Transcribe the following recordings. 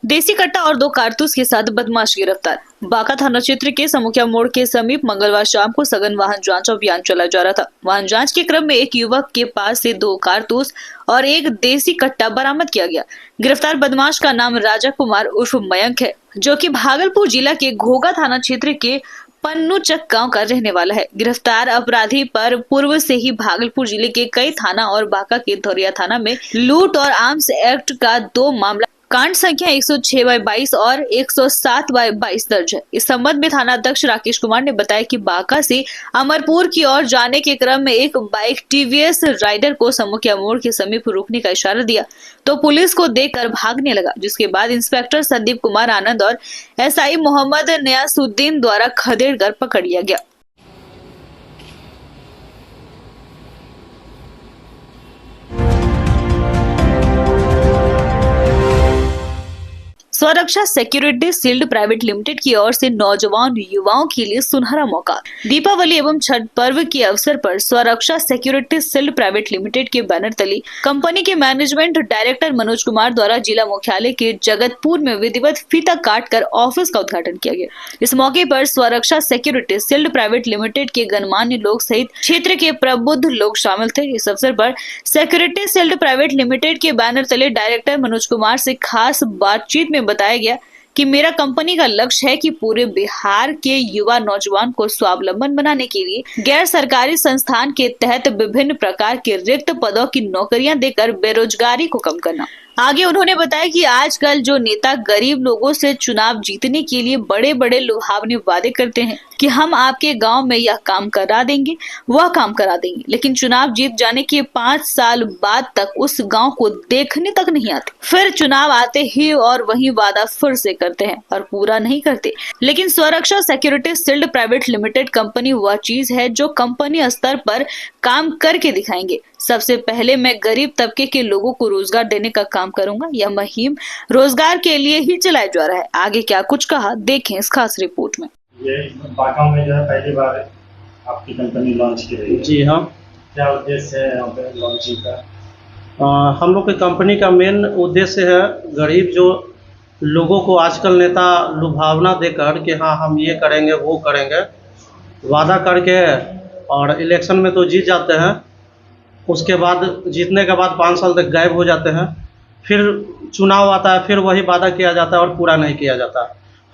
देसी कट्टा और 2 कारतूस के साथ बदमाश गिरफ्तार। बांका थाना क्षेत्र के समुखिया मोड़ के समीप मंगलवार शाम को सघन वाहन जांच अभियान चलाया जा रहा था। वाहन जांच के क्रम में एक युवक के पास से 2 कारतूस और एक देसी कट्टा बरामद किया गया। गिरफ्तार बदमाश का नाम राजा कुमार उर्फ मयंक है, जो कि भागलपुर जिला के घोघा थाना क्षेत्र के पन्नूचक गांव का रहने वाला है। गिरफ्तार अपराधी पर पूर्व से ही भागलपुर जिले के कई थाना और बांका के धोरिया थाना में लूट और आर्म्स एक्ट का 2 मामला कांड संख्या 106/22 और 107/22 दर्ज है। इस संबंध में थाना अध्यक्ष राकेश कुमार ने बताया कि बांका से अमरपुर की ओर जाने के क्रम में एक बाइक टीवीएस राइडर को समुखिया मोड़ के समीप रुकने का इशारा दिया तो पुलिस को देखकर भागने लगा, जिसके बाद इंस्पेक्टर संदीप कुमार आनंद और एसआई मोहम्मद नयासुद्दीन द्वारा खदेड़ कर पकड़ लिया गया। स्वरक्षा सिक्योरिटी शील्ड प्राइवेट लिमिटेड की ओर से नौजवान युवाओं के लिए सुनहरा मौका। दीपावली एवं छठ पर्व के अवसर पर स्वरक्षा सिक्योरिटी शील्ड प्राइवेट लिमिटेड के बैनर तले कंपनी के मैनेजमेंट डायरेक्टर मनोज कुमार द्वारा जिला मुख्यालय के जगतपुर में विधिवत फीता काटकर ऑफिस का उद्घाटन किया गया। इस मौके पर स्वरक्षा सिक्योरिटी शील्ड प्राइवेट लिमिटेड के गणमान्य लोग सहित क्षेत्र के प्रबुद्ध लोग शामिल थे। इस अवसर पर सिक्योरिटी शील्ड प्राइवेट लिमिटेड के बैनर तले डायरेक्टर मनोज कुमार से खास बातचीत में बताया गया कि मेरा कंपनी का लक्ष्य है कि पूरे बिहार के युवा नौजवान को स्वावलंबन बनाने के लिए गैर सरकारी संस्थान के तहत विभिन्न प्रकार के रिक्त पदों की नौकरियां देकर बेरोजगारी को कम करना। आगे उन्होंने बताया कि आजकल जो नेता गरीब लोगों से चुनाव जीतने के लिए बड़े बड़े लुभावने वादे करते हैं कि हम आपके गांव में यह काम करा देंगे, वह काम करा देंगे, लेकिन चुनाव जीत जाने के 5 साल बाद तक उस गांव को देखने तक नहीं आते। फिर चुनाव आते ही और वही वादा फिर से करते हैं और पूरा नहीं करते। लेकिन Swaraksha security shield private limited company वह चीज है जो कंपनी स्तर पर काम करके दिखाएंगे। सबसे पहले मैं गरीब तबके के लोगों को रोजगार देने का काम करूंगा। यह मुहिम रोजगार के लिए ही चलाया जा रहा है। आगे क्या कुछ कहा, देखें इस खास रिपोर्ट में। ये बांका में जो है पहली बार आपकी कंपनी लॉन्च की रही है। जी हाँ। क्या उद्देश्य है यहाँ पे लॉन्चिंग का? हम लोग की कंपनी का मेन उद्देश्य है गरीब जो लोगों को आजकल नेता लुभावना देकर कि हाँ हम ये करेंगे वो करेंगे, वादा करके और इलेक्शन में तो जीत जाते हैं, उसके बाद जीतने के बाद 5 साल तक गायब हो जाते हैं। फिर चुनाव आता है, फिर वही वादा किया जाता है और पूरा नहीं किया जाता।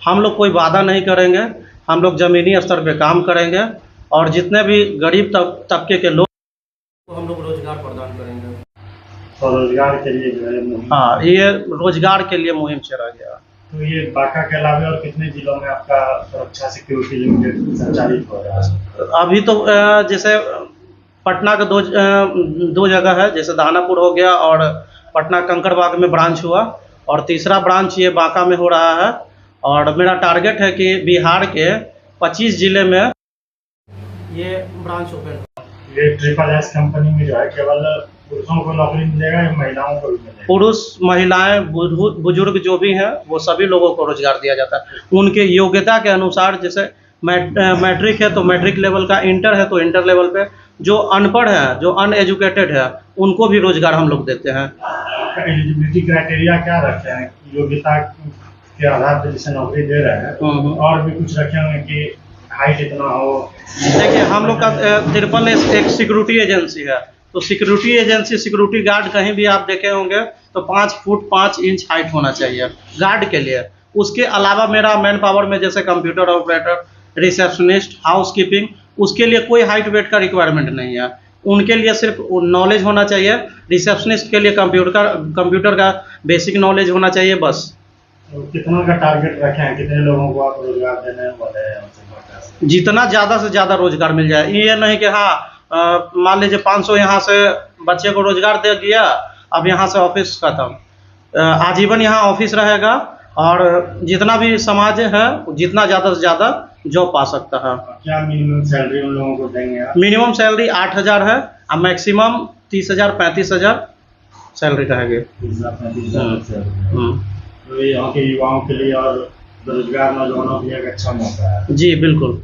हम लोग कोई वादा नहीं करेंगे, हम लोग ज़मीनी स्तर पे काम करेंगे और जितने भी गरीब तबके के लोग को हम लोग रोजगार प्रदान करेंगे। तो रोजगार के लिए जो है मुहिम। हाँ, ये रोजगार के लिए मुहिम चला गया। तो ये बांका के अलावा और कितने जिलों में आपका सुरक्षा सिक्योरिटी लिमिटेड संचालित हो रहा है? अभी तो जैसे पटना का 2 जगह है, जैसे दानापुर हो गया और पटना कंकड़बाग में ब्रांच हुआ और तीसरा ब्रांच ये बांका में हो रहा है। और मेरा टारगेट है कि बिहार के 25 जिले में ये ब्रांच ओपन हो। ये ट्रिपल एस कंपनी में जो है केवल पुरुषों को नौकरी मिलेगा या महिलाओं को भी मिलेगा? पुरुष, महिलाएं, बुजुर्ग जो भी हैं वो सभी लोगों को रोजगार दिया जाता है उनके योग्यता के अनुसार। जैसे मैट्रिक है तो मैट्रिक लेवल का, इंटर है तो इंटर लेवल पे, जो अनपढ़ है, जो अनएजुकेटेड है, उनको भी रोजगार हम लोग देते हैं। एलिजिबिलिटी क्राइटेरिया क्या रखे हैं? योग्यता के आधार पर जैसे नौकरी दे रहे हैं, और भी कुछ रखे होंगे कि हाइट इतना हो? देखिए, हम लोग का ट्रिपल एस एक सिक्योरिटी एजेंसी है, तो सिक्योरिटी एजेंसी, सिक्योरिटी गार्ड कहीं भी आप देखे होंगे तो 5 फुट 5 इंच हाइट होना चाहिए गार्ड के लिए। उसके अलावा मेरा मैन पावर में जैसे कंप्यूटर ऑपरेटर, रिसेप्शनिस्ट, हाउसकीपिंग, उसके लिए कोई हाइट वेट का रिक्वायरमेंट नहीं है। उनके लिए सिर्फ नॉलेज होना चाहिए। रिसेप्शनिस्ट के लिए कंप्यूटर का बेसिक नॉलेज होना चाहिए, बस। तो कितना का टारगेट रखे हैं? कितने लोगों को आप रोजगार देने वाले हैं? जितना ज़्यादा से ज़्यादा रोजगार मिल जाए। ये नहीं कि हाँ मान लीजिए 500 यहाँ से बच्चे को रोजगार दे दिया, अब यहाँ से ऑफिस खत्म। आजीवन यहाँ ऑफिस रहेगा और जितना भी समाज है जितना ज़्यादा से ज़्यादा जॉब पा सकता है। क्या मिनिमम सैलरी उन लोगों को देंगे आप? मिनिमम सैलरी 8,000 है और मैक्सिमम 30,000 35,000 सैलरी रहेगी। 30,000 तो यहाँ के युवाओं के लिए और बेरोजगार नौजवानों के लिए एक अच्छा मौका है। जी बिल्कुल।